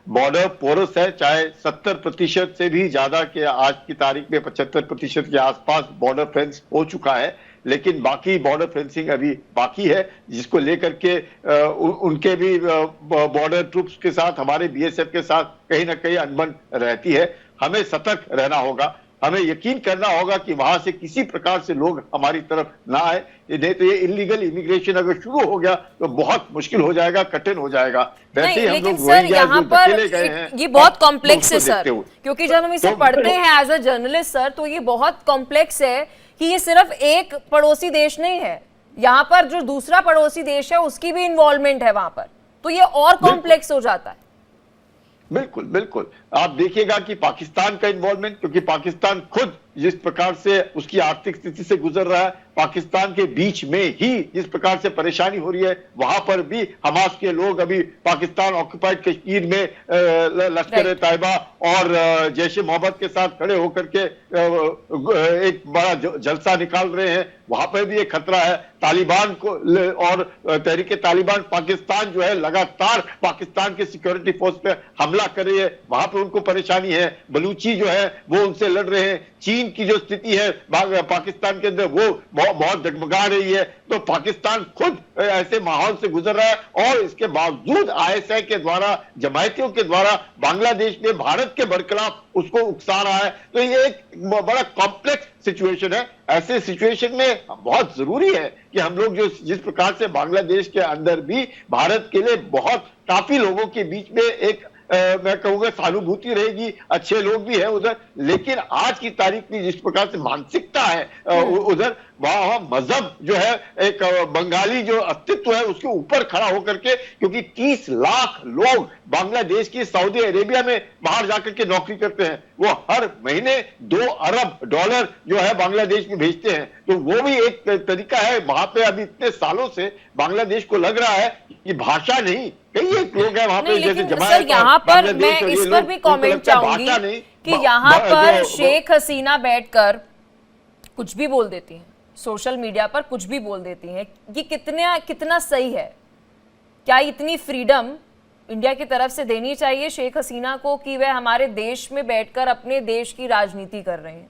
Border porous है, चाहे 70% से भी ज्यादा के आज की तारीख में 75% के आसपास बॉर्डर फेंस हो चुका है, लेकिन बाकी बॉर्डर फेंसिंग अभी बाकी है, जिसको लेकर के उनके भी बॉर्डर ट्रूप्स के साथ, हमारे बीएसएफ के साथ कहीं ना कहीं अनबन रहती है। हमें सतर्क रहना होगा, हमें यकीन करना होगा कि वहां से किसी प्रकार से लोग हमारी तरफ ना आए, नहीं तो ये इलीगल इमिग्रेशन अगर शुरू हो गया तो बहुत मुश्किल हो जाएगा, कठिन हो जाएगा। वैसे ही हम लोग सर यहाँ पर ये बहुत कॉम्प्लेक्स है सर, क्योंकि जब हम इसे पढ़ते हैं एज अ जर्नलिस्ट सर, तो ये बहुत कॉम्प्लेक्स है कि ये सिर्फ एक पड़ोसी देश नहीं है, यहाँ पर जो दूसरा पड़ोसी देश है उसकी भी इन्वॉल्वमेंट है वहां पर, तो ये और कॉम्प्लेक्स हो जाता है। बिल्कुल बिल्कुल, आप देखिएगा कि पाकिस्तान का इन्वॉल्वमेंट, क्योंकि पाकिस्तान खुद जिस प्रकार से उसकी आर्थिक स्थिति से गुजर रहा है, पाकिस्तान के बीच में ही जिस प्रकार से परेशानी हो रही है, वहां पर भी हमास के लोग अभी पाकिस्तान ऑक्युपाइड कश्मीर में लश्कर तैयबा और जैश ए मोहम्मद के साथ खड़े होकर के एक बड़ा जलसा निकाल रहे हैं, वहां पर भी एक खतरा है। तालिबान को और तहरीक तालिबान पाकिस्तान जो है लगातार पाकिस्तान के सिक्योरिटी फोर्स पे हमला कर रही है, वहां पर उनको परेशानी है। बलूची जो है वो उनसे लड़ रहे हैं। चीन की जो स्थिति है पाकिस्तान के अंदर वो बहुत डगमगा रही है। तो पाकिस्तान खुद ऐसे माहौल से गुजर रहा है और इसके बावजूद आईएसआई के द्वारा, जमायतियों के द्वारा बांग्लादेश में भारत के बरखिलाफ उसको उकसा रहा है। तो ये एक बड़ा कॉम्प्लेक्स सिचुएशन है। ऐसे सिचुएशन में बहुत जरूरी है कि हम लोग जो जिस प्रकार से बांग्लादेश के अंदर भी भारत के लिए बहुत काफी लोगों के बीच में एक मैं कहूंगा सहानुभूति रहेगी, अच्छे लोग भी हैं उधर, लेकिन आज की तारीख में जिस प्रकार से मानसिकता है उधर, वहां मजहब जो है एक बंगाली जो अस्तित्व है उसके ऊपर खड़ा होकर के, क्योंकि 30 लाख लोग बांग्लादेश की सऊदी अरेबिया में बाहर जाकर के नौकरी करते हैं, वो हर महीने $2 अरब जो है बांग्लादेश में भेजते हैं। तो वो भी एक तरीका है। वहां पे अभी इतने सालों से बांग्लादेश को लग रहा है कि भाषा नहीं, कई एक लोग हैं वहां पे जैसे जमायत, यहाँ पर मैं इस पर भी कमेंट चाहूंगी कि यहाँ पर शेख हसीना बैठकर कुछ भी बोल देती हैं, सोशल मीडिया पर कुछ भी बोल देती हैं, कि कितना सही है? क्या इतनी फ्रीडम इंडिया की तरफ से देनी चाहिए शेख हसीना को कि वह हमारे देश में बैठकर अपने देश की राजनीति कर रहे हैं?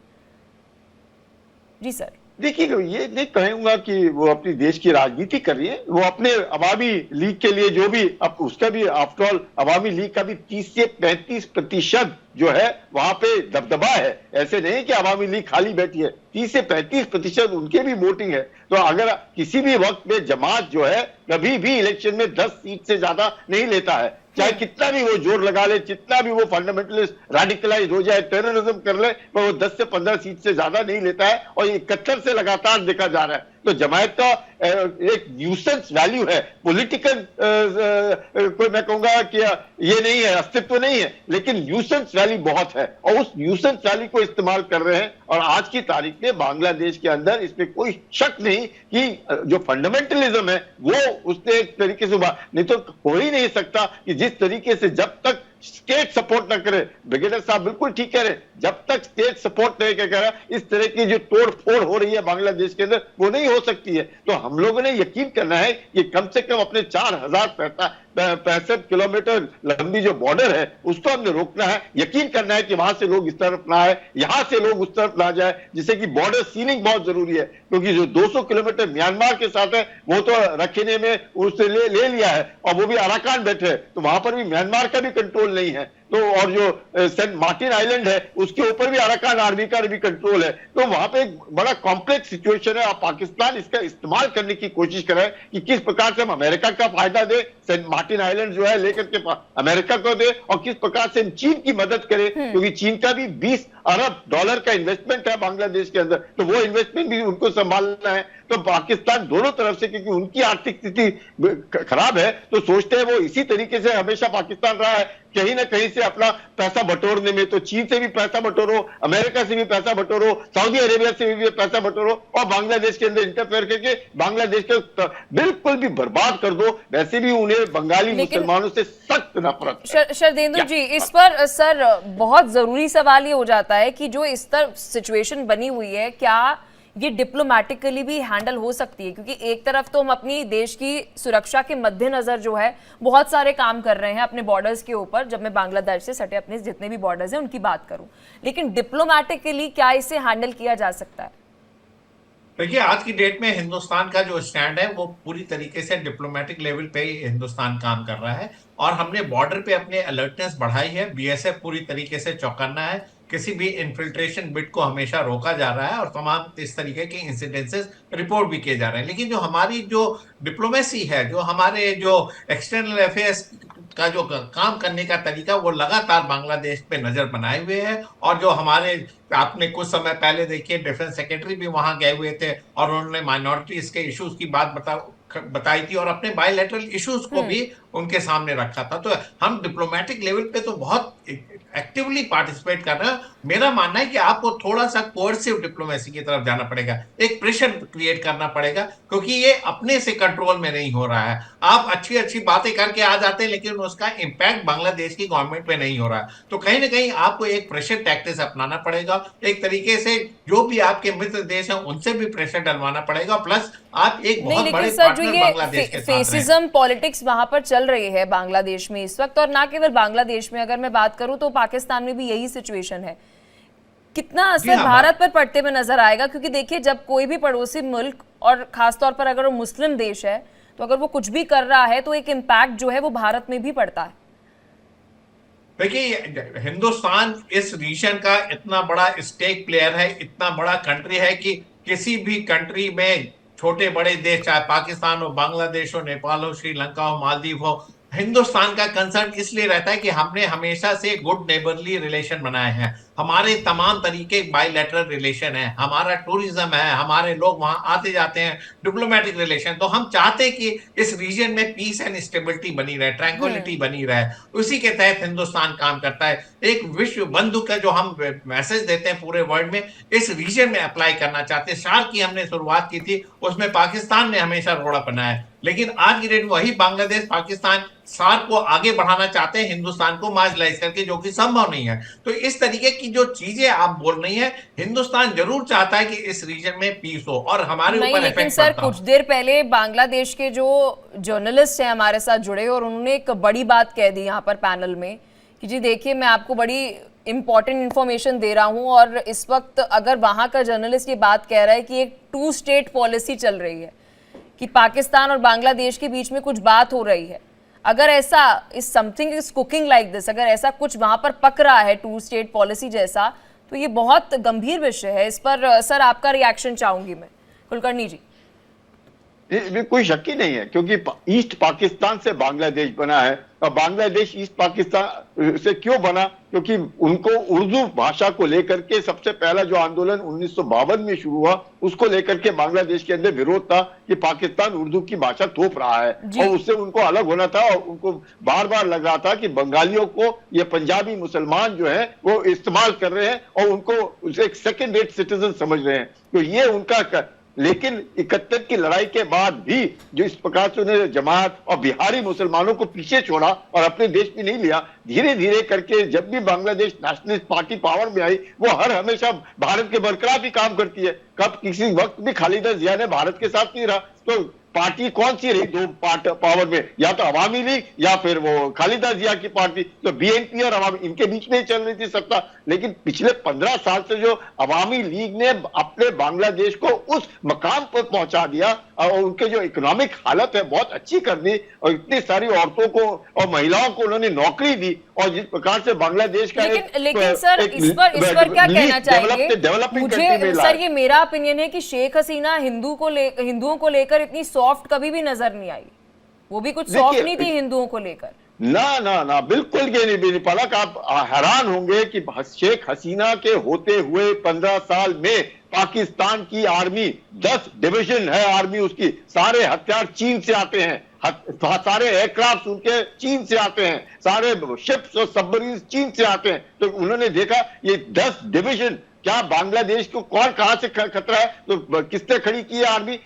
जी सर। देखिए, ये नहीं कहूंगा कि वो अपनी देश की राजनीति कर रही है, वो अपने अवामी लीग के लिए जो भी, अब उसका भी आफ्टर ऑल अवामी लीग का भी 30 से 35% जो है वहां पे दबदबा है। ऐसे नहीं कि अवामी लीग खाली बैठी है, 30 से 35% उनके भी वोटिंग है। तो अगर किसी भी वक्त में जमात जो है कभी भी इलेक्शन में 10 सीट से ज्यादा नहीं लेता है, चाहे कितना भी वो जोर लगा ले, जितना भी वो फंडामेंटलिस्ट रेडिकलाइज हो जाए, टेररिज्म कर ले, पर वो 10 से 15 सीट से ज्यादा नहीं लेता है, और ये 71 से लगातार देखा जा रहा है। तो जमायत का एक न्यूसेंस वैल्यू है, पॉलिटिकल कोई मैं कहूंगा कि ये नहीं है, अस्तित्व नहीं है, लेकिन न्यूसेंस वैल्यू बहुत है, और उस न्यूसेंस वैल्यू को इस्तेमाल कर रहे हैं। और आज की तारीख में बांग्लादेश के अंदर इसमें कोई शक नहीं कि जो फंडामेंटलिज्म है वो उसने एक तरीके से नहीं तो हो ही नहीं सकता कि जिस तरीके से जब तक स्टेट सपोर्ट न करे, ब्रिगेडियर साहब बिल्कुल ठीक कह रहे, जब तक स्टेट सपोर्ट नहीं कर रहा, इस तरह की जो तोड़ फोड़ हो रही है बांग्लादेश के अंदर वो नहीं हो सकती है। तो हम लोगों ने यकीन करना है कि कम से कम अपने 4065 किलोमीटर लंबी जो बॉर्डर है उसको हमने रोकना है। यकीन करना है कि वहां से लोग इस तरफ ना आए, यहां से लोग उस तरफ ना जाए, जिससे कि बॉर्डर सीलिंग बहुत जरूरी है, क्योंकि जो 200 किलोमीटर म्यांमार के साथ है वो तो रखने में उससे ले लिया है, और वो भी अराकान बैठे है, तो वहां पर भी म्यांमार का भी कंट्रोल नहीं है। तो और जो सेंट मार्टिन आइलैंड है उसके ऊपर भी अराकान आर्मी का भी कंट्रोल है। तो वहां पे एक बड़ा कॉम्प्लेक्स सिचुएशन है। पाकिस्तान इसका इस्तेमाल करने की कोशिश कर रहा है कि किस प्रकार से हम अमेरिका का फायदा दे, सेंट मार्टिन आइलैंड जो है लेकर के अमेरिका को दे, और किस प्रकार से हम चीन की मदद करें, क्योंकि चीन का भी $20 अरब का इन्वेस्टमेंट है बांग्लादेश के अंदर, तो वो इन्वेस्टमेंट भी उनको संभालना है। तो पाकिस्तान दोनों तरफ से, क्योंकि उनकी आर्थिक स्थिति खराब है, तो सोचते हैं वो इसी तरीके से हमेशा पाकिस्तान रहा है, कहीं ना कहीं से अपना पैसा बटोरने में। तो चीन से भी पैसा बटोरो, अमेरिका से भी पैसा बटोरो, सऊदी अरेबिया से भी पैसा बटोरो, और बांग्लादेश के अंदर इंटरफेयर करके बांग्लादेश को बिल्कुल भी बर्बाद कर दो। वैसे भी उन्हें बंगाली मुसलमानों से सख्त नफरत है। शरदेंदु जी, इस पर सर बहुत जरूरी सवाल ये हो जाता है कि जो इस तरह सिचुएशन बनी हुई है, क्या ये डिप्लोमेटिकली भी हैंडल हो सकती है? क्योंकि एक तरफ तो हम अपनी देश की सुरक्षा के मद्देनजर जो है बहुत सारे काम कर रहे हैं अपने बॉर्डर्स के ऊपर, जब मैं बांग्लादेश से सटे अपने जितने भी बॉर्डर्स हैं उनकी बात करूं, लेकिन डिप्लोमेटिकली क्या इसे हैंडल किया जा सकता है? देखिए, आज की डेट में हिंदुस्तान का जो स्टैंड है वो पूरी तरीके से डिप्लोमेटिक लेवल पे ही हिंदुस्तान काम कर रहा है और हमने बॉर्डर पे अपने अलर्टनेस बढ़ाई है। बीएसएफ पूरी तरीके से चौकन्ना है, किसी भी इन्फिल्ट्रेशन बिट को हमेशा रोका जा रहा है और तमाम इस तरीके के इंसिडेंसेस रिपोर्ट भी किए जा रहे हैं। लेकिन जो हमारी जो डिप्लोमेसी है, जो हमारे जो एक्सटर्नल अफेयर्स का जो काम करने का तरीका, वो लगातार बांग्लादेश पे नजर बनाए हुए है। और जो हमारे, आपने कुछ समय पहले देखिए डिफेंस सेक्रेटरी भी वहां गए हुए थे और उन्होंने माइनॉरिटीज के इश्यूज की बात बताई थी और अपने बायलैटरल इश्यूज को भी उनके सामने रखा था। तो हम डिप्लोमेटिक लेवल पे तो बहुत एक्टिवली पार्टिसिपेट कर रहे हैं। मेरा मानना है कि आपको थोड़ा सा कोर्सिव डिप्लोमेसी की तरफ जाना पड़ेगा, एक प्रेशर क्रिएट करना पड़ेगा, क्योंकि ये अपने से कंट्रोल में नहीं हो रहा है। आप अच्छी अच्छी बातें करके आ जाते हैं लेकिन उसका इंपैक्ट बांग्लादेश की गवर्नमेंट पे नहीं हो रहा है। तो कहीं ना कहीं आपको एक प्रेशर टैक्टिक्स अपनाना पड़ेगा, एक तरीके से जो भी आपके मित्र देश हैं उनसे भी प्रेशर डलवाना पड़ेगा। प्लस आप एक बहुत बड़े पार्टनर बांग्लादेश के साथ हैं। फेसिज्म पॉलिटिक्स वहां पर चल रही है बांग्लादेश में इस वक्त, और ना केवल बांग्लादेश में, अगर मैं बात करूं तो पाकिस्तान में भी यही सिचुएशन है। कितना असर भारत पर पड़ते हुए नजर आएगा? क्योंकि देखिए, जब कोई भी पड़ोसी मुल्क, और खासतौर पर अगर वो मुस्लिम देश है, तो अगर वो कुछ भी कर रहा है तो एक इम्पैक्ट जो है वो भारत में भी पड़ता है। देखिए, हिंदुस्तान इस रीजन का इतना बड़ा स्टेक प्लेयर है, इतना बड़ा कंट्री है कि किसी भी कंट्री में छोटे बड़े देश, चाहे पाकिस्तान हो, बांग्लादेश हो, नेपाल हो, श्रीलंका हो, मालदीव हो, हिंदुस्तान का कंसर्न इसलिए रहता है कि हमने हमेशा से गुड नेबरली रिलेशन बनाए हैं। हमारे तमाम तरीके बायलैटरल रिलेशन है, हमारा टूरिज्म है, हमारे लोग वहां आते जाते हैं, डिप्लोमेटिक रिलेशन। तो हम चाहते हैं कि इस रीजन में पीस एंड स्टेबिलिटी बनी रहे, ट्रैंक्विलिटी बनी रहे। उसी के तहत हिंदुस्तान काम करता है। एक विश्व बंधु का जो हम मैसेज देते हैं पूरे वर्ल्ड में, इस रीजन में अप्लाई करना चाहते हैं। सार्क की हमने शुरुआत की थी, उसमें पाकिस्तान ने हमेशा रोड़ा बनाया है, लेकिन आज की डेट में वही बांग्लादेश, पाकिस्तान सार्क को आगे बढ़ाना चाहते हैं, हिंदुस्तान को मार्जिनलाइज करके, जो कि संभव नहीं है। तो इस तरीके की जो चीजें आप बोल रही हैं, हिंदुस्तान जरूर चाहता है कि इस रीजन में पीस हो और हमारे ऊपर इफेक्ट पड़ता हो। लेकिन सर, कुछ देर पहले बांग्लादेश के जो जर्नलिस्ट हैं हमारे साथ जुड़े और उन्होंने एक बड़ी बात कह दी यहाँ पर पैनल में कि जी देखिए, मैं आपको बड़ी इंपॉर्टेंट इंफॉर्मेशन दे रहा हूँ, और इस वक्त अगर वहां का जर्नलिस्ट ये बात कह रहा है कि एक 2 स्टेट पॉलिसी चल रही है, कि पाकिस्तान और बांग्लादेश के बीच में कुछ बात हो रही है, अगर ऐसा is something is cooking like this, अगर ऐसा कुछ वहां पर पक रहा है 2 स्टेट पॉलिसी जैसा, तो ये बहुत गंभीर विषय है। इस पर सर आपका रिएक्शन चाहूंगी मैं, कुलकर्णी जी। इसमें कोई शक ही नहीं है, क्योंकि ईस्ट पाकिस्तान से बांग्लादेश बना है, और बांग्लादेश ईस्ट पाकिस्तान से क्यों बना? क्योंकि उनको उर्दू भाषा को लेकर के सबसे पहला जो आंदोलन 1952 में शुरू हुआ, उसको लेकर के बांग्लादेश के अंदर विरोध था कि पाकिस्तान उर्दू की भाषा थोप रहा है, और उससे उनको अलग होना था। और उनको बार बार लग रहा था कि बंगालियों को ये पंजाबी मुसलमान जो है वो इस्तेमाल कर रहे हैं और उनको उसे एक सेकेंड रेट सिटीजन समझ रहे हैं। तो ये उनका, लेकिन 71 की लड़ाई के बाद भी जो इस प्रकार से उन्होंने जमात और बिहारी मुसलमानों को पीछे छोड़ा और अपने देश में नहीं लिया, धीरे धीरे करके जब भी बांग्लादेश नेशनलिस्ट पार्टी पावर में आई, वो हर हमेशा भारत के बरकरार भी काम करती है। कब किसी वक्त भी खालिदा जिया ने भारत के साथ नहीं रहा, तो पार्टी कौन सी रही 2 पावर में, या तो अवामी लीग या फिर वो खालिदा जिया की पार्टी। तो बीएनपी और अवामी, इनके बीच में ही चल रही थी सत्ता। लेकिन पिछले 15 साल से जो अवामी लीग ने अपने बांग्लादेश को उस मकाम पर पहुंचा दिया और उनके जो इकोनॉमिक हालत है बहुत अच्छी कर दी, और इतनी सारी औरतों को और महिलाओं को उन्होंने नौकरी दी, और जिस प्रकार से बांग्लादेश का लेकिन सर इस पर क्या कहना चाहेंगे? मुझे सर, ये मेरा ओपिनियन है कि शेख हसीना हिंदुओं को लेकर इतनी सॉफ्ट कभी भी नजर नहीं आई, वो भी कुछ सॉफ्ट नहीं थी हिंदुओं को लेकर। ना ना ना, बिल्कुल ये नहीं। पलक, आप हैरान होंगे कि शेख हसीना के होते हुए 15 साल में पाकिस्तान की आर्मी 10 डिवीजन है, आर्मी उसकी, सारे हथियार चीन से आते हैं, सारे एयरक्राफ्ट उनके चीन से आते हैं, सारे शिप्स और सबमरीन चीन से आते हैं। तो उन्होंने देखा ये 10 डिवीजन, क्या बांग्लादेश को कौन कहां से खतरा है, तो किसने खड़ी की है आर्मी?